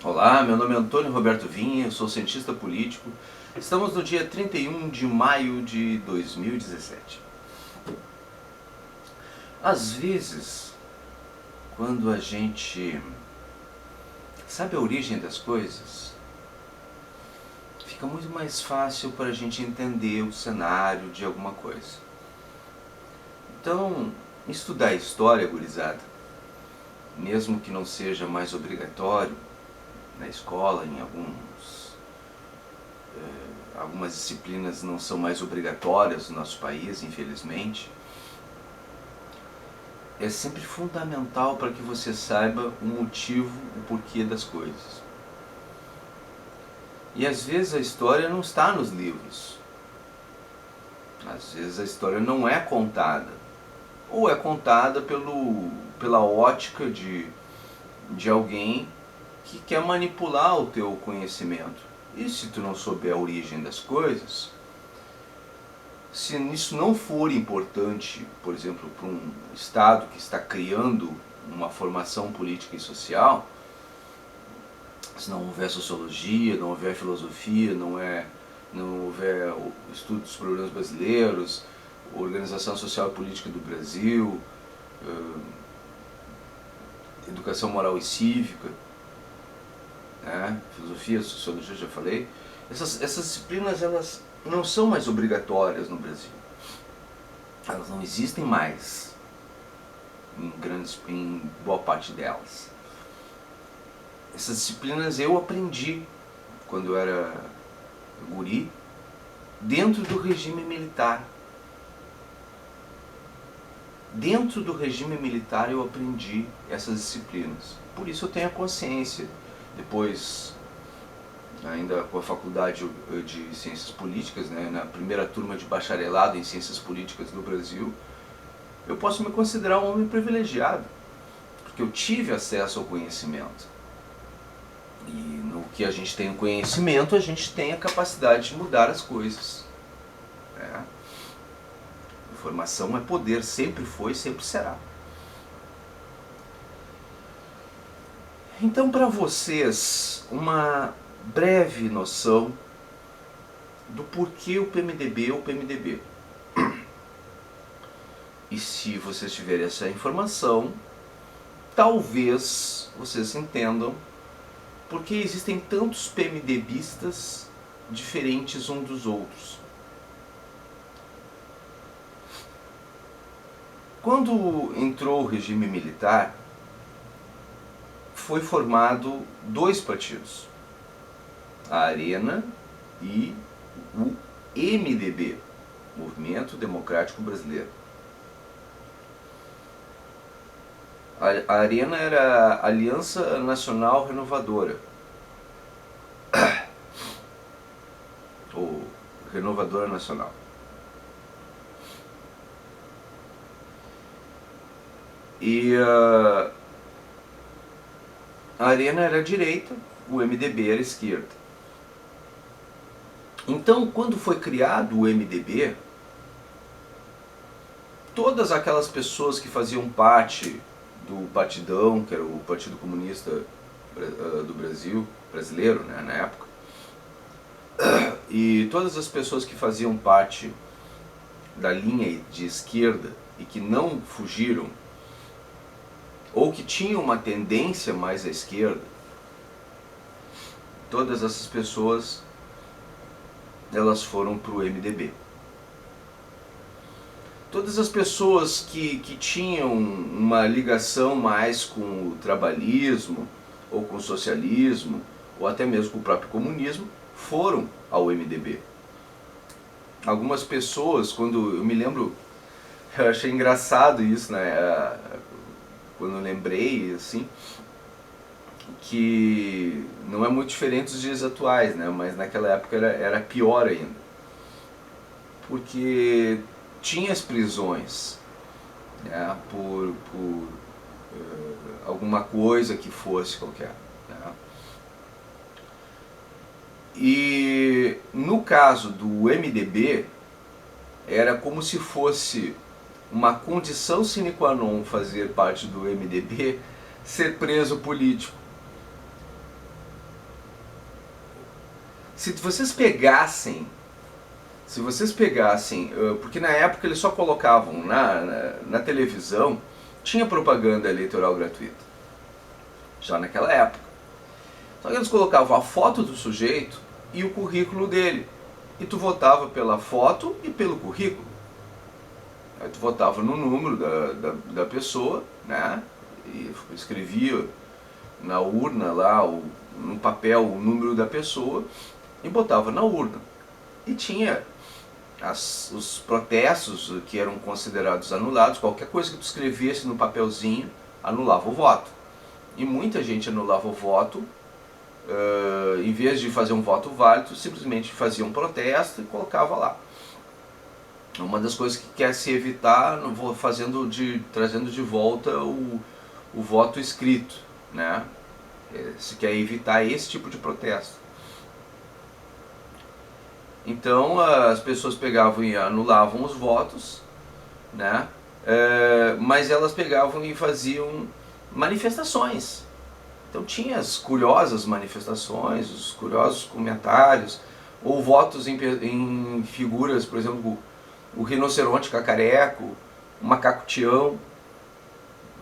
Olá, meu nome é Antônio Roberto Vinha, eu sou cientista político. Estamos no dia 31 de maio de 2017. Às vezes, quando a gente sabe a origem das coisas, fica muito mais fácil para a gente entender o cenário de alguma coisa. Então, estudar história, gurizada, mesmo que não seja mais obrigatório na escola, algumas disciplinas não são mais obrigatórias no nosso país, infelizmente, é sempre fundamental para que você saiba o motivo, o porquê das coisas. E às vezes a história não está nos livros. Às vezes a história não é contada. Ou é contada pela ótica de alguém que quer manipular o teu conhecimento. E se tu não souber a origem das coisas, se isso não for importante, por exemplo, para um Estado que está criando uma formação política e social, se não houver sociologia, não houver filosofia, não houver estudo dos problemas brasileiros, organização social e política do Brasil, educação moral e cívica, filosofia, sociologia, já falei, essas disciplinas elas não são mais obrigatórias no Brasil. Elas não existem mais em boa parte delas. Essas disciplinas eu aprendi quando eu era guri, dentro do regime militar. Dentro do regime militar eu aprendi essas disciplinas. Por isso eu tenho a consciência. Depois, ainda com a faculdade de Ciências Políticas, na primeira turma de bacharelado em Ciências Políticas do Brasil, eu posso me considerar um homem privilegiado, porque eu tive acesso ao conhecimento. E no que a gente tem o conhecimento, a gente tem a capacidade de mudar as coisas. Informação é poder, sempre foi, sempre será. Então, para vocês, uma breve noção do porquê o PMDB é o PMDB. E se vocês tiverem essa informação, talvez vocês entendam por que existem tantos PMDBistas diferentes uns dos outros. Quando entrou o regime militar, foi formado dois partidos, a Arena e o MDB, Movimento Democrático Brasileiro. A Arena era a Aliança Nacional Renovadora, ou Renovadora Nacional. E a Arena era a direita, o MDB era a esquerda. Então, quando foi criado o MDB, todas aquelas pessoas que faziam parte do Partidão, que era o Partido Comunista do Brasil, brasileiro, na época, e todas as pessoas que faziam parte da linha de esquerda e que não fugiram, ou que tinham uma tendência mais à esquerda, todas essas pessoas elas foram para o MDB. Todas as pessoas que tinham uma ligação mais com o trabalhismo, ou com o socialismo, ou até mesmo com o próprio comunismo, foram ao MDB. Algumas pessoas, quando eu me lembro, eu achei engraçado isso, quando eu lembrei, assim, que não é muito diferente dos dias atuais, mas naquela época era pior ainda. Porque tinha as prisões, por alguma coisa que fosse qualquer. E no caso do MDB, era como se fosse uma condição sine qua non fazer parte do MDB ser preso político. se vocês pegassem, porque na época eles só colocavam na televisão, tinha propaganda eleitoral gratuita, já naquela época. Só que eles colocavam a foto do sujeito e o currículo dele. E tu votava pela foto e pelo currículo. Aí tu votava no número da pessoa, né? E escrevia na urna lá, no papel, o número da pessoa e botava na urna. E tinha os protestos que eram considerados anulados, qualquer coisa que tu escrevesse no papelzinho anulava o voto. E muita gente anulava o voto, em vez de fazer um voto válido, simplesmente fazia um protesto e colocava lá. Uma das coisas que quer se evitar, trazendo de volta o voto escrito, né? Se quer evitar esse tipo de protesto. Então as pessoas pegavam e anulavam os votos, né? Mas elas pegavam e faziam manifestações. Então tinha as curiosas manifestações, os curiosos comentários, ou votos em figuras, por exemplo, o rinoceronte cacareco, o macaco Tião,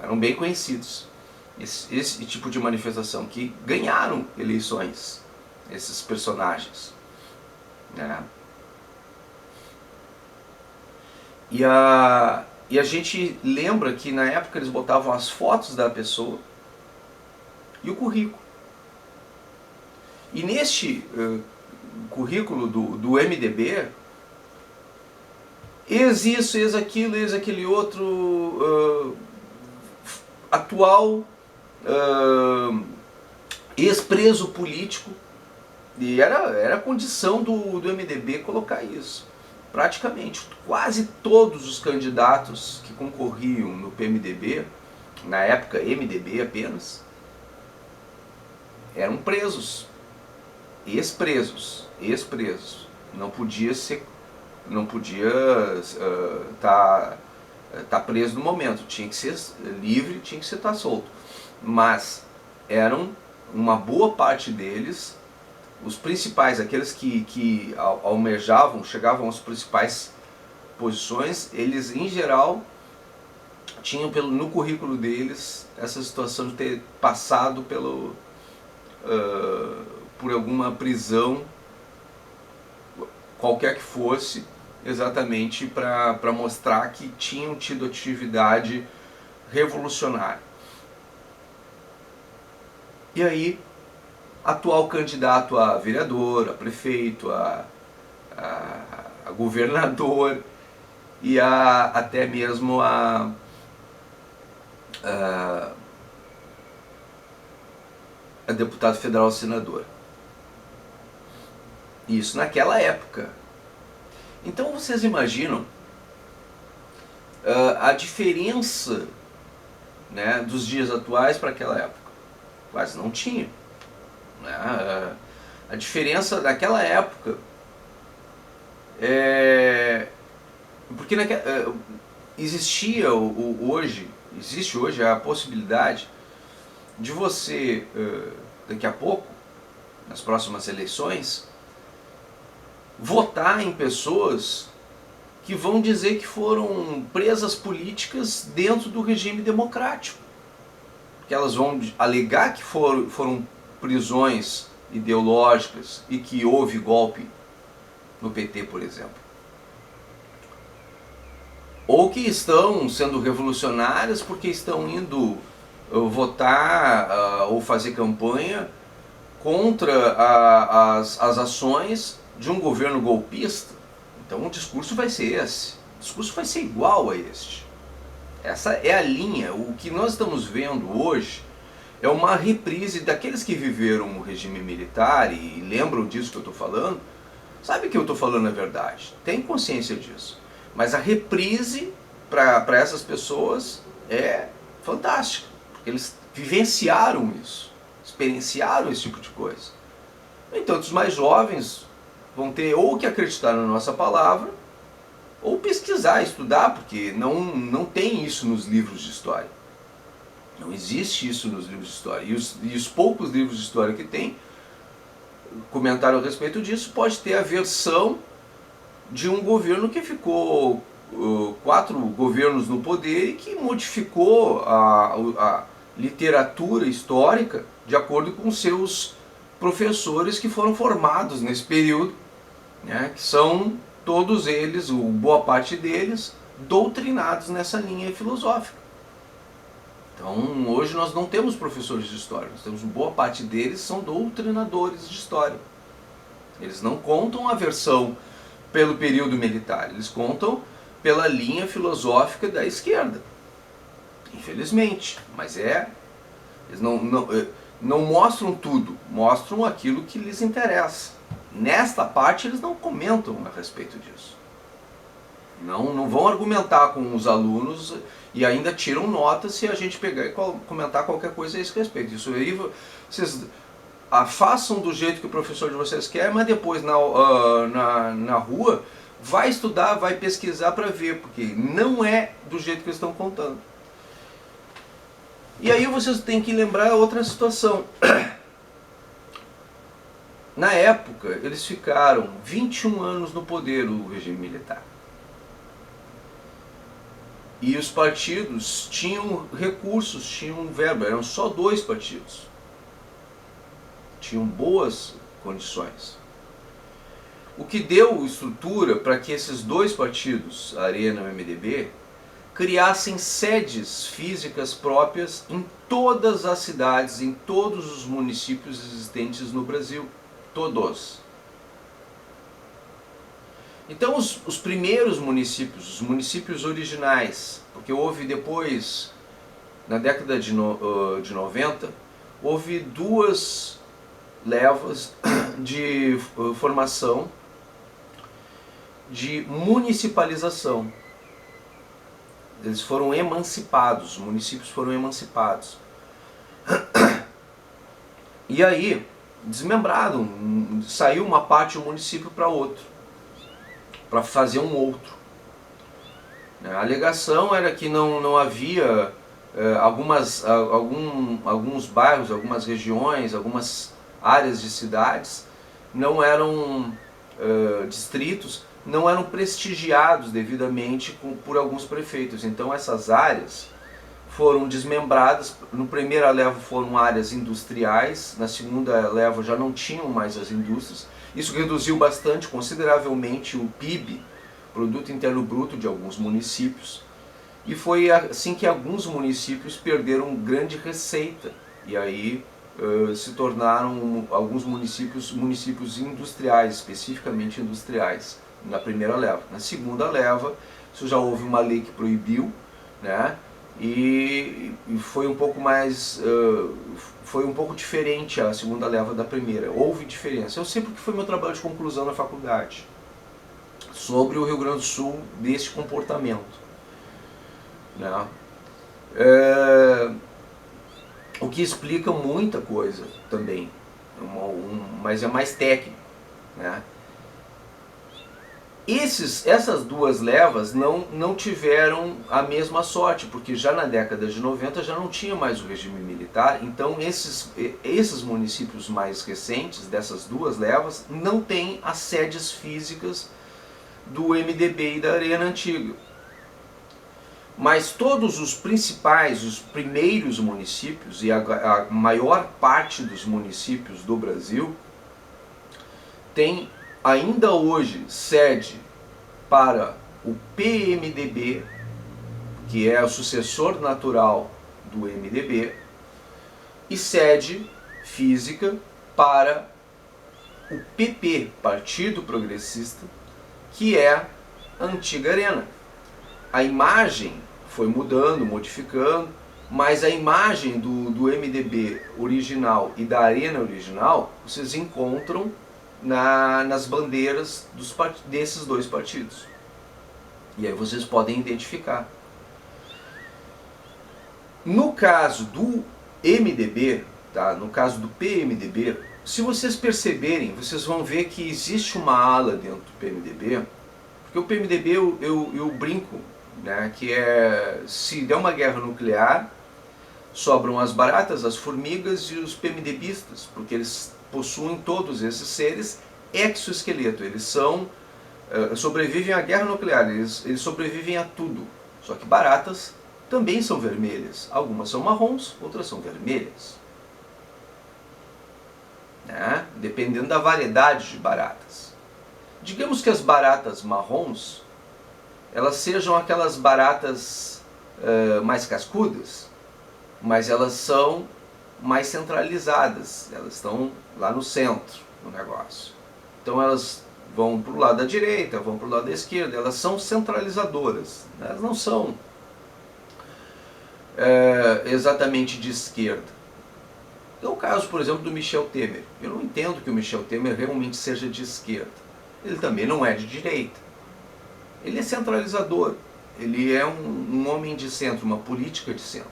eram bem conhecidos. Esse tipo de manifestação que ganharam eleições, esses personagens, né? E a gente lembra que na época eles botavam as fotos da pessoa e o currículo. E neste currículo do MDB, eis isso, eis aquilo, eis aquele outro, atual ex-preso político. E era a condição do MDB colocar isso. Praticamente quase todos os candidatos que concorriam no PMDB, na época MDB apenas, eram presos, ex-presos. Não podia tá preso no momento, tinha que ser livre, tinha que estar solto. Mas eram uma boa parte deles, os principais, aqueles que almejavam, chegavam às principais posições, eles em geral tinham no currículo deles essa situação de ter passado por alguma prisão, qualquer que fosse, exatamente para mostrar que tinham tido atividade revolucionária. E aí, atual candidato a vereador, a prefeito, a governador e até mesmo a deputado federal, senador. Isso naquela época. Então vocês imaginam a diferença, né, dos dias atuais para aquela época. Quase não tinha. A diferença daquela época porque existe hoje a possibilidade de você, daqui a pouco, nas próximas eleições, votar em pessoas que vão dizer que foram presas políticas dentro do regime democrático. Que elas vão alegar que foram prisões ideológicas e que houve golpe no PT, por exemplo. Ou que estão sendo revolucionárias porque estão indo votar ou fazer campanha contra as ações de um governo golpista. Então o discurso vai ser esse. O discurso vai ser igual a este. Essa é a linha. O que nós estamos vendo hoje é uma reprise daqueles que viveram o regime militar e lembram disso que eu estou falando. Sabe que eu estou falando a verdade. Tem consciência disso. Mas a reprise para essas pessoas é fantástica. Porque eles vivenciaram isso. Experienciaram esse tipo de coisa. No entanto, os mais jovens vão ter ou que acreditar na nossa palavra, ou pesquisar, estudar, porque não tem isso nos livros de história. Não existe isso nos livros de história. E os poucos livros de história que tem, comentário a respeito disso, pode ter a versão de um governo que ficou 4 governos no poder e que modificou a literatura histórica de acordo com seus professores que foram formados nesse período, né, que são todos eles, boa parte deles, doutrinados nessa linha filosófica. Então hoje nós não temos professores de história, nós temos boa parte deles são doutrinadores de história. Eles não contam a versão pelo período militar, eles contam pela linha filosófica da esquerda. Infelizmente, mas eles não mostram tudo, mostram aquilo que lhes interessa. Nesta parte eles não comentam a respeito disso. Não vão argumentar com os alunos e ainda tiram nota se a gente pegar e comentar qualquer coisa a esse respeito. Isso aí vocês façam do jeito que o professor de vocês quer, mas depois na rua vai estudar, vai pesquisar para ver, porque não é do jeito que eles estão contando. E aí vocês têm que lembrar outra situação. Na época, eles ficaram 21 anos no poder, o regime militar. E os partidos tinham recursos, tinham verba, eram só 2 partidos. Tinham boas condições. O que deu estrutura para que esses 2 partidos, a Arena e o MDB, criassem sedes físicas próprias em todas as cidades, em todos os municípios existentes no Brasil. Todos. Então os primeiros municípios, os municípios originais, porque houve depois, na década de 90, houve 2 levas de formação de municipalização. Eles foram emancipados, os municípios foram emancipados. E aí, desmembrado, saiu uma parte de um município para outro, para fazer um outro. A alegação era que não havia alguns bairros, algumas regiões, algumas áreas de cidades, não eram distritos, não eram prestigiados devidamente por alguns prefeitos. Então essas áreas foram desmembradas. Na primeira leva foram áreas industriais, na segunda leva já não tinham mais as indústrias. Isso reduziu bastante, consideravelmente, o PIB, Produto Interno Bruto, de alguns municípios. E foi assim que alguns municípios perderam grande receita. E aí se tornaram alguns municípios industriais, especificamente industriais, na primeira leva. Na segunda leva, isso já houve uma lei que proibiu, né? E foi um pouco mais, foi um pouco diferente a segunda leva da primeira. Houve diferença. Eu sei porque foi meu trabalho de conclusão na faculdade, sobre o Rio Grande do Sul, desse comportamento, né? O que explica muita coisa também, mas é mais técnico, né? Essas 2 levas não tiveram a mesma sorte, porque já na década de 90 já não tinha mais o regime militar. Então esses municípios mais recentes, dessas 2 levas, não têm as sedes físicas do MDB e da Arena antiga. Mas todos os principais, os primeiros municípios e a maior parte dos municípios do Brasil tem ainda hoje sede para o PMDB, que é o sucessor natural do MDB, e sede física para o PP, Partido Progressista, que é a antiga Arena. A imagem foi mudando, modificando, mas a imagem do MDB original e da Arena original vocês encontram nas bandeiras desses 2 partidos. E aí vocês podem identificar. No caso do MDB, tá? No caso do PMDB, se vocês perceberem, vocês vão ver que existe uma ala dentro do PMDB, porque o PMDB eu brinco, né, que se der uma guerra nuclear, sobram as baratas, as formigas e os PMDBistas, porque eles possuem todos esses seres exoesqueleto. Eles sobrevivem à guerra nuclear, eles sobrevivem a tudo. Só que baratas também são vermelhas. Algumas são marrons, outras são vermelhas. Né? Dependendo da variedade de baratas. Digamos que as baratas marrons, elas sejam aquelas baratas mais cascudas, mas elas são mais centralizadas, elas estão lá no centro do negócio. Então elas vão para o lado da direita, vão para o lado da esquerda, elas são centralizadoras, elas não são exatamente de esquerda. É o caso, por exemplo, do Michel Temer. Eu não entendo que o Michel Temer realmente seja de esquerda. Ele também não é de direita. Ele é centralizador. Ele é um homem de centro, uma política de centro.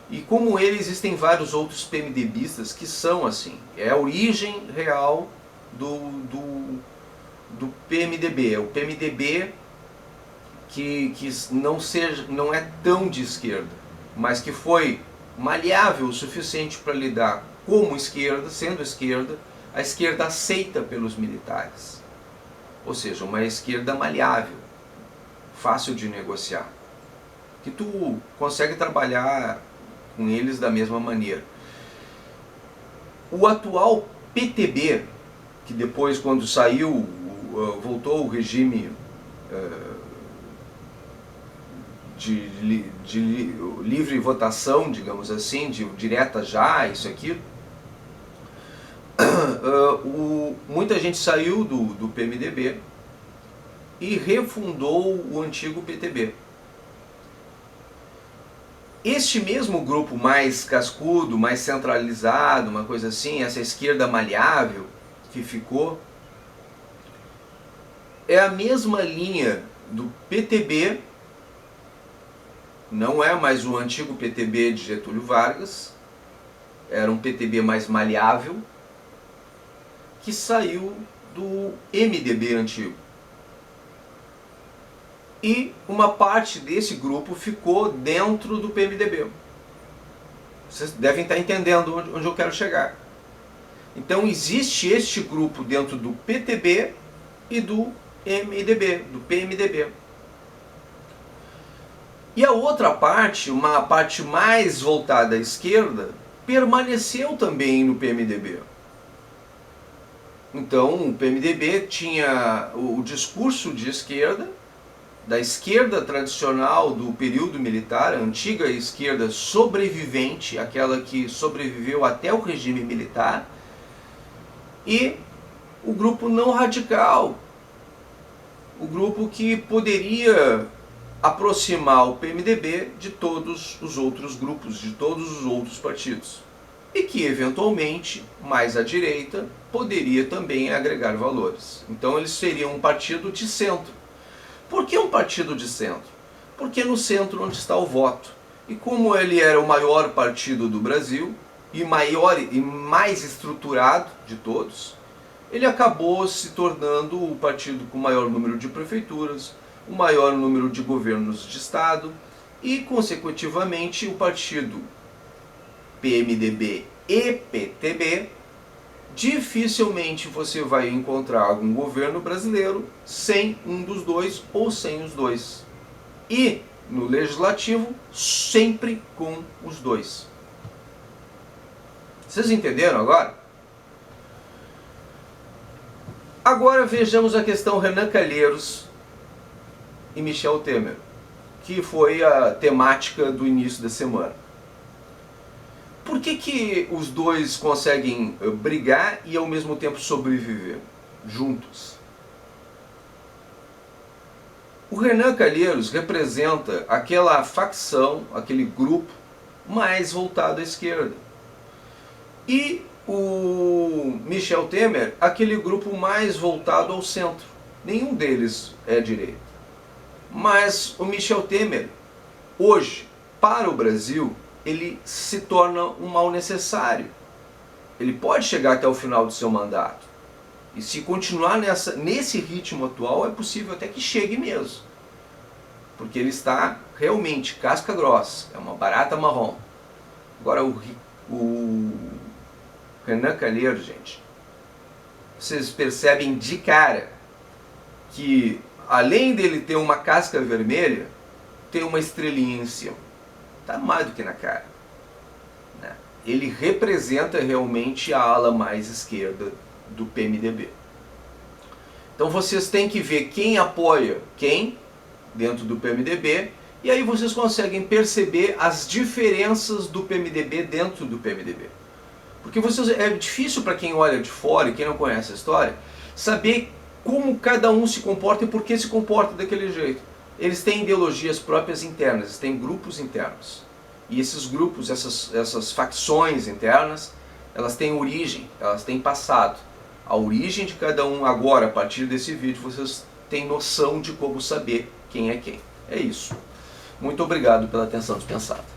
E como ele, existem vários outros PMDBistas que são assim. É a origem real do PMDB. É o PMDB que não é tão de esquerda, mas que foi maleável o suficiente para lidar como esquerda, sendo esquerda, a esquerda aceita pelos militares. Ou seja, uma esquerda maleável, fácil de negociar, que tu consegue trabalhar com eles da mesma maneira. O atual PTB, que depois, quando saiu, voltou o regime de livre votação, digamos assim, de direta já, isso aqui, muita gente saiu do PMDB e refundou o antigo PTB. Este mesmo grupo mais cascudo, mais centralizado, uma coisa assim, essa esquerda maleável que ficou, é a mesma linha do PTB, não é mais o antigo PTB de Getúlio Vargas, era um PTB mais maleável, que saiu do MDB antigo. E uma parte desse grupo ficou dentro do PMDB. Vocês devem estar entendendo onde eu quero chegar. Então existe este grupo dentro do PTB e do MDB, do PMDB. E a outra parte, uma parte mais voltada à esquerda, permaneceu também no PMDB. Então o PMDB tinha o discurso de esquerda, da esquerda tradicional do período militar, a antiga esquerda sobrevivente, aquela que sobreviveu até o regime militar, e o grupo não radical, o grupo que poderia aproximar o PMDB de todos os outros grupos, de todos os outros partidos, e que eventualmente, mais à direita, poderia também agregar valores. Então eles seriam um partido de centro. Por que um partido de centro? Porque é no centro onde está o voto. E como ele era o maior partido do Brasil, e maior e mais estruturado de todos, ele acabou se tornando o partido com o maior número de prefeituras, o maior número de governos de estado e, consecutivamente, o partido PMDB e PTB, dificilmente você vai encontrar algum governo brasileiro sem um dos dois ou sem os dois. E no legislativo, sempre com os dois. Vocês entenderam agora? Agora vejamos a questão Renan Calheiros e Michel Temer, que foi a temática do início da semana. Por que os dois conseguem brigar e ao mesmo tempo sobreviver juntos? O Renan Calheiros representa aquela facção, aquele grupo mais voltado à esquerda. E o Michel Temer, aquele grupo mais voltado ao centro. Nenhum deles é direita. Mas o Michel Temer, hoje, para o Brasil, ele se torna um mal necessário. Ele pode chegar até o final do seu mandato. E se continuar nesse ritmo atual, é possível até que chegue mesmo. Porque ele está realmente casca grossa, é uma barata marrom. Agora Renan Calheiros, gente, vocês percebem de cara que, além dele ter uma casca vermelha, tem uma estrelinha em cima. Tá mais do que na cara. Né? Ele representa realmente a ala mais esquerda do PMDB. Então vocês têm que ver quem apoia quem dentro do PMDB, e aí vocês conseguem perceber as diferenças do PMDB dentro do PMDB. Porque é difícil para quem olha de fora e quem não conhece a história, saber como cada um se comporta e por que se comporta daquele jeito. Eles têm ideologias próprias internas, eles têm grupos internos. E esses grupos, essas facções internas, elas têm origem, elas têm passado. A origem de cada um agora, a partir desse vídeo, vocês têm noção de como saber quem é quem. É isso. Muito obrigado pela atenção dispensada.